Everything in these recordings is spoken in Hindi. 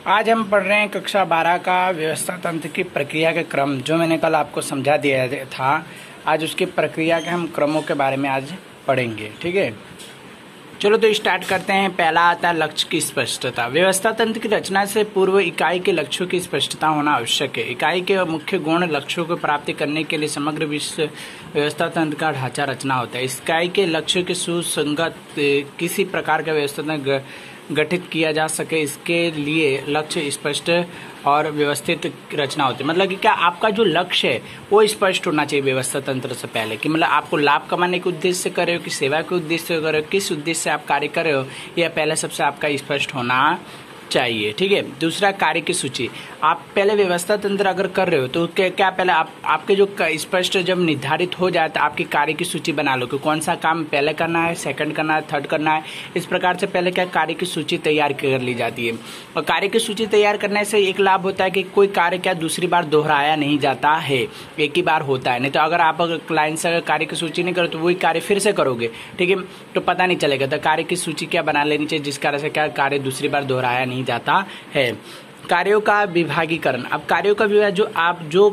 आज हम पढ़ रहे हैं कक्षा 12 का व्यवस्था तंत्र की प्रक्रिया के क्रम, जो मैंने कल आपको समझा दिया था। आज उसकी प्रक्रिया के हम क्रमों के बारे में आज पढ़ेंगे। ठीक है, चलो तो स्टार्ट करते हैं। पहला आता है लक्ष्य की स्पष्टता। व्यवस्था तंत्र की रचना से पूर्व इकाई के लक्ष्यों की स्पष्टता होना आवश्यक है। इकाई के मुख्य गुण लक्ष्यों को प्राप्ति करने के लिए समग्र विश्व व्यवस्था तंत्र का ढांचा रचना होता है। इकाई के लक्ष्यों के सुसंगत किसी प्रकार का व्यवस्था तंत्र गठित किया जा सके, इसके लिए लक्ष्य स्पष्ट और व्यवस्थित रचना होती है। मतलब कि क्या आपका जो लक्ष्य है वो स्पष्ट होना चाहिए व्यवस्था तंत्र से पहले, कि मतलब आपको लाभ कमाने के उद्देश्य से कर रहे हो कि सेवा के उद्देश्य से कर रहे हो, किस उद्देश्य से आप कार्य कर रहे हो, यह पहले सबसे आपका स्पष्ट होना चाहिए। ठीक है। दूसरा, कार्य की सूची। आप पहले व्यवस्था तंत्र अगर कर रहे हो तो क्या पहले आपके जो स्पष्ट जब निर्धारित हो जाए तो आपकी कार्य की सूची बना लो कि कौन सा काम पहले करना है, सेकंड करना है, थर्ड करना है। इस प्रकार से पहले क्या कार्य की सूची तैयार कर ली जाती है। और कार्य की सूची तैयार करने से एक लाभ होता है कि कोई कार्य क्या दूसरी बार दोहराया नहीं जाता है, एक ही बार होता है। नहीं तो अगर आप लाइन से अगर कार्य की सूची नहीं करो तो वही कार्य फिर से करोगे, ठीक है, तो पता नहीं चलेगा। तो कार्य की सूची क्या बना लेनी चाहिए जिस कारण से क्या कार्य दूसरी बार दोहराया नहीं जाता है। कार्यों का विभागीकरण। अब कार्यों का विभाग जो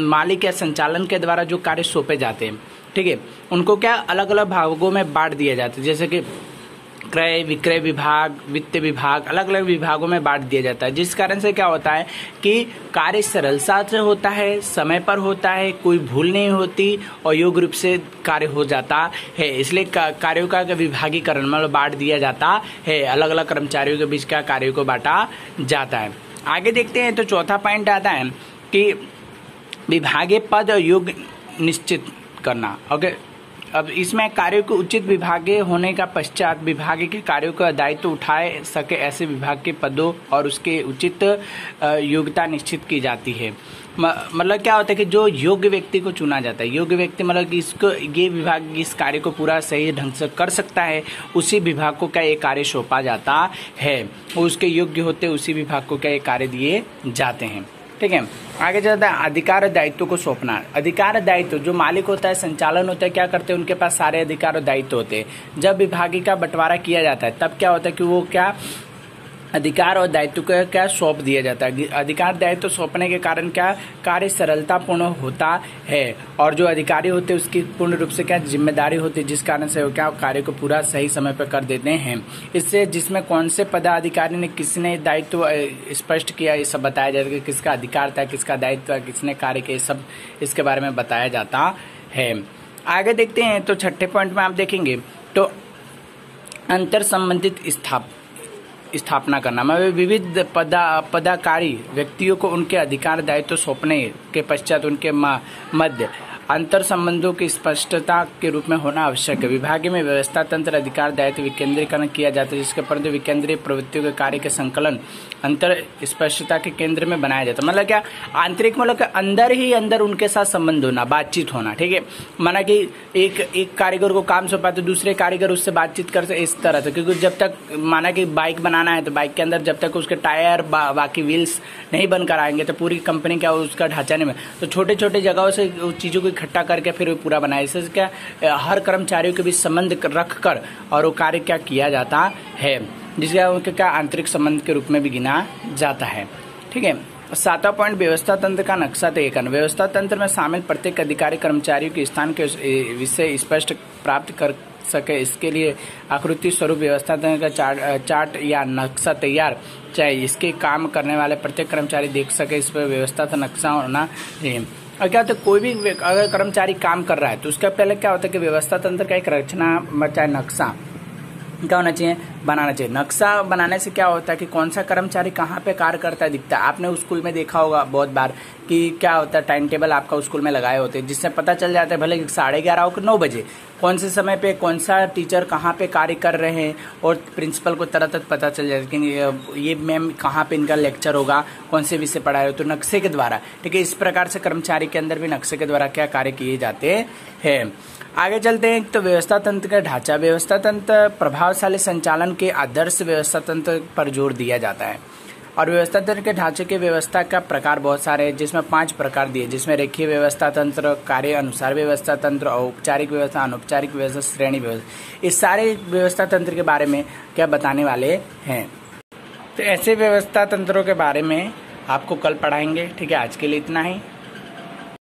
मालिक या संचालन के द्वारा जो कार्य सौंपे जाते हैं, ठीक है, उनको क्या अलग अलग भागों में बांट दिया जाता है। जैसे कि क्रय विक्रय विभाग, वित्त विभाग, अलग अलग विभागों में बांट दिया जाता है। जिस कारण से क्या होता है कि कार्य सरलता से होता है, समय पर होता है, कोई भूल नहीं होती और योग्य रूप से कार्य हो जाता है। इसलिए कार्यों का विभागीकरण मतलब बांट दिया जाता है। अलग अलग कर्मचारियों के बीच का कार्यों को बांटा जाता है। आगे देखते हैं तो चौथा पॉइंट आता है कि विभागीय पद और योग्य निश्चित करना। ओके, अब इसमें कार्यों को उचित विभागीय होने का पश्चात विभाग के कार्यों का दायित्व उठाए सके ऐसे विभाग के पदों और उसके उचित योग्यता निश्चित की जाती है। मतलब क्या होता है कि जो योग्य व्यक्ति को चुना जाता है, योग्य व्यक्ति मतलब कि इसको ये विभाग इस कार्य को पूरा सही ढंग से कर सकता है, उसी विभाग को क्या ये कार्य सौंपा जाता है। उसके योग्य होते उसी विभाग को क्या ये कार्य दिए जाते हैं। ठीक है, आगे चलता है अधिकार और दायित्व को सौंपना। अधिकार और दायित्व, जो मालिक होता है, संचालन होता है, क्या करते हैं, उनके पास सारे अधिकार और दायित्व होते हैं। जब विभागीय का बंटवारा किया जाता है तब क्या होता है कि वो क्या अधिकार और दायित्व को क्या सौंप दिया जाता है। अधिकार दायित्व सौंपने के कारण क्या कार्य सरलतापूर्ण होता है और जो अधिकारी होते हैं उसकी पूर्ण रूप से क्या जिम्मेदारी होती है, जिस कारण से वो क्या कार्य को पूरा सही समय पर कर देते हैं। इससे जिसमें कौन से पदाधिकारी ने किसने दायित्व स्पष्ट किया, ये सब बताया जाता है। किसका अधिकार था, किसका दायित्व था, किसने कार्य किया, सब इसके बारे में बताया जाता है। आगे देखते हैं तो छठे पॉइंट में आप देखेंगे तो अंतर संबंधित स्थापना करना। मतलब विविध पदाधिकारी व्यक्तियों को उनके अधिकार दायित्व सौंपने के पश्चात उनके मध्य अंतर संबंधों की स्पष्टता के रूप में होना आवश्यक है। विभाग में व्यवस्था तंत्र अधिकार दायित्व विकेंद्रीकरण किया जाता है, जिसके परंतु विकेंद्रीय प्रवृत्तियों के कार्य के संकलन अंतर स्पष्टता के केंद्र में बनाया जाता है। मतलब क्या आंतरिक, मतलब अंदर ही अंदर उनके साथ संबंध होना, बातचीत होना। ठीक है, माना कि एक कारीगर को काम सौंपा तो दूसरे कारीगर उससे बातचीत कर सकते इस तरह से, क्योंकि जब तक माना कि बाइक बनाना है तो बाइक के अंदर जब तक उसके टायर बाकी व्हील्स नहीं बनकर आएंगे तो पूरी कंपनी क्या उसका ढांचा नहीं बने। तो छोटे छोटे जगहों से चीजों को इकट्ठा करके फिर पूरा बनाया। इससे क्या हर कर्मचारियों के बीच संबंध रख कर और वो कार्य क्या किया जाता है, जिसके उनके क्या आंतरिक संबंध के रूप में भी गिना जाता है। ठीक है, सातवां पॉइंट व्यवस्था तंत्र का नक्शा तय करना। व्यवस्था तंत्र में शामिल प्रत्येक अधिकारी कर्मचारियों के स्थान के विषय स्पष्ट प्राप्त कर सके, इसके लिए आकृति स्वरूप व्यवस्था तंत्र का चार्ट या नक्शा तैयार चाहिए। इसके काम करने वाले प्रत्येक कर्मचारी देख सके, इस पर व्यवस्था का नक्शा होना चाहिए। और क्या होता है, कोई भी अगर कर्मचारी काम कर रहा है तो उसका पहले क्या होता है कि व्यवस्था तंत्र का एक रचना चाहे नक्शा क्या होना चाहिए, बनाना चाहिए। नक्शा बनाने से क्या होता है कि कौन सा कर्मचारी कहाँ पे कार्य करता है दिखता है। आपने स्कूल में देखा होगा बहुत बार कि क्या होता है, टाइम टेबल आपका स्कूल में लगाए होते हैं, जिससे पता चल जाता है भले 11:30 हो कि 9 बजे कौन से समय पे कौन सा टीचर कहाँ पे कार्य कर रहे हैं, और प्रिंसिपल को तरह पता चल जाता है कि ये मैम कहाँ पे इनका लेक्चर होगा, कौन से विषय पढ़ाए हो, तो नक्शे के द्वारा। ठीक है, इस प्रकार से कर्मचारी के अंदर भी नक्शे के द्वारा क्या कार्य किए जाते हैं। आगे चलते हैं तो व्यवस्था तंत्र का ढांचा। व्यवस्था तंत्र प्रभावशाली संचालन के आदर्श व्यवस्था तंत्र पर जोर दिया जाता है। और व्यवस्था तंत्र के ढांचे के व्यवस्था का प्रकार बहुत सारे हैं, जिसमें 5 प्रकार दिए, जिसमें रेखीय व्यवस्था तंत्र, कार्य अनुसार व्यवस्था तंत्र, औपचारिक व्यवस्था, अनौपचारिक व्यवस्था, श्रेणी व्यवस्था। इस सारे व्यवस्था तंत्र के बारे में क्या बताने वाले हैं। तो ऐसे व्यवस्था तंत्रों के बारे में आपको कल पढ़ाएंगे। ठीक है, आज के लिए इतना ही।